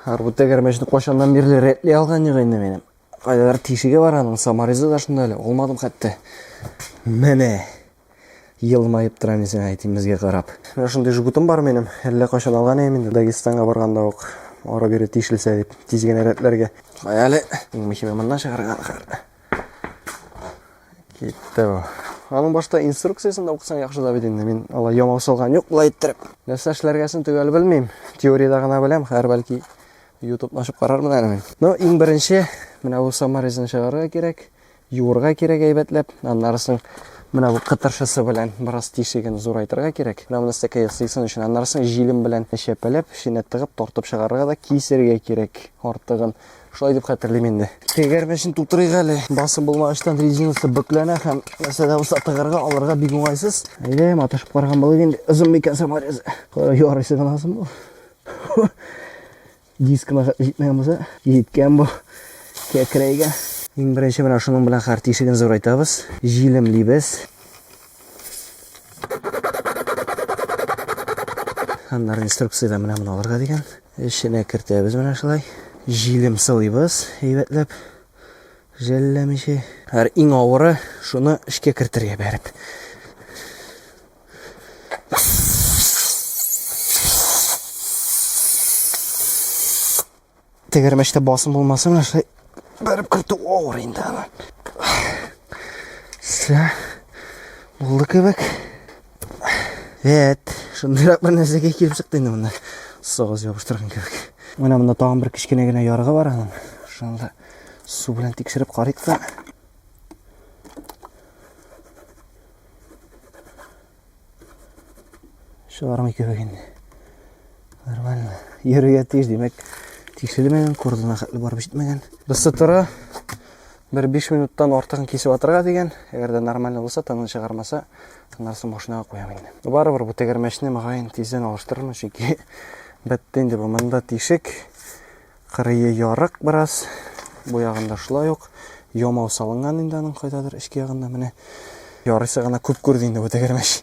Бу тегермешни кошондан бери ретлей алган жок энди менин. Кайдадыр тишиге бараның, самаризы да шундай эле. Олмадым катты. Мене йылмайып турам десең айтайын бизге карап. Мен ошондой жигутум бар менин. Эле кошон алган эми Дагестанга барганда ок. Ора бери тишилсе деп тизген эретлерге. Аяли михиме мындан чыгарган кар. Кетти бу. Анын башта инструкциясын да окусаң жакшы да бит энди. Мен ала йомок салган жок, булай иттирип. Нерселергесин түгөл билмейм. Теорияда гана билем, ар балки YouTube ашып карармын аны мен. Но иң биринчи мына бу самаризын чыгарга керек, юурга керек әйбәтләп, аннарысын мына бу кытыршысы белән бераз тишеген зурайтырга керек. Мына стека ясыйсын өчен аннарысын җилем белән шәпәләп, шинә тыгып, тартып чыгарырга да кисәргә кирәк. Артыгын шулай дип хәтерлим инде. Тегермешин тутырыйк әле. Басым булмагачтан резинасы бөкләнә һәм мәсәлән булса тыгырга алырга бик уңайсыз. Әйдә, маташып караган булыр инде. Озын микән самариз. Ярыйсы гынасың бу. Дискына җитмәгән булса, җиткән бу. Кәкрәйгә. Иң беренче менә шуның белән хәр тишеген зурайтабыз. Җилемлибез. Аннар инструкцияда менә моны алырга дигән. Эшенә кертәбез менә шулай. Җилем сылыйбыз, әйбәтләп. Жәлләмичә. Һәр иң авыры шуны эшкә кертергә бәреп. Тегермәчтә басым булмаса менә шулай бәреп кертү авыр инде аны. Булды кебек. Шундыйрак бер нәрсәгә килеп чыкты инде монда. Сагыз ябыштырган кебек. Менә монда тагын бер кичкенә генә ярыгы бар аның. Шунда су белән тикшереп карыйк та. Шулармы кебек инде. Нормально. Йөрергә тиеш димәк. Тикшерелмәгән, координат хәтле барып җитмәгән. Бысытыры бер 5 минуттан артыгын кисеп атырга дигән. Әгәр дә нормально булса, таңын чыгармаса, аннарсын машинага куям инде. Барыбер бу тегермәчне мөгаен тиздән алыштырырмын, чөнки бетте инде бу монда тишек, кырые ярык бераз, бу ягында шулай ук йомау салынган инде аның кайдадыр эчке ягында менә. Ярыйсы гына күп күрде инде бу тегермәч.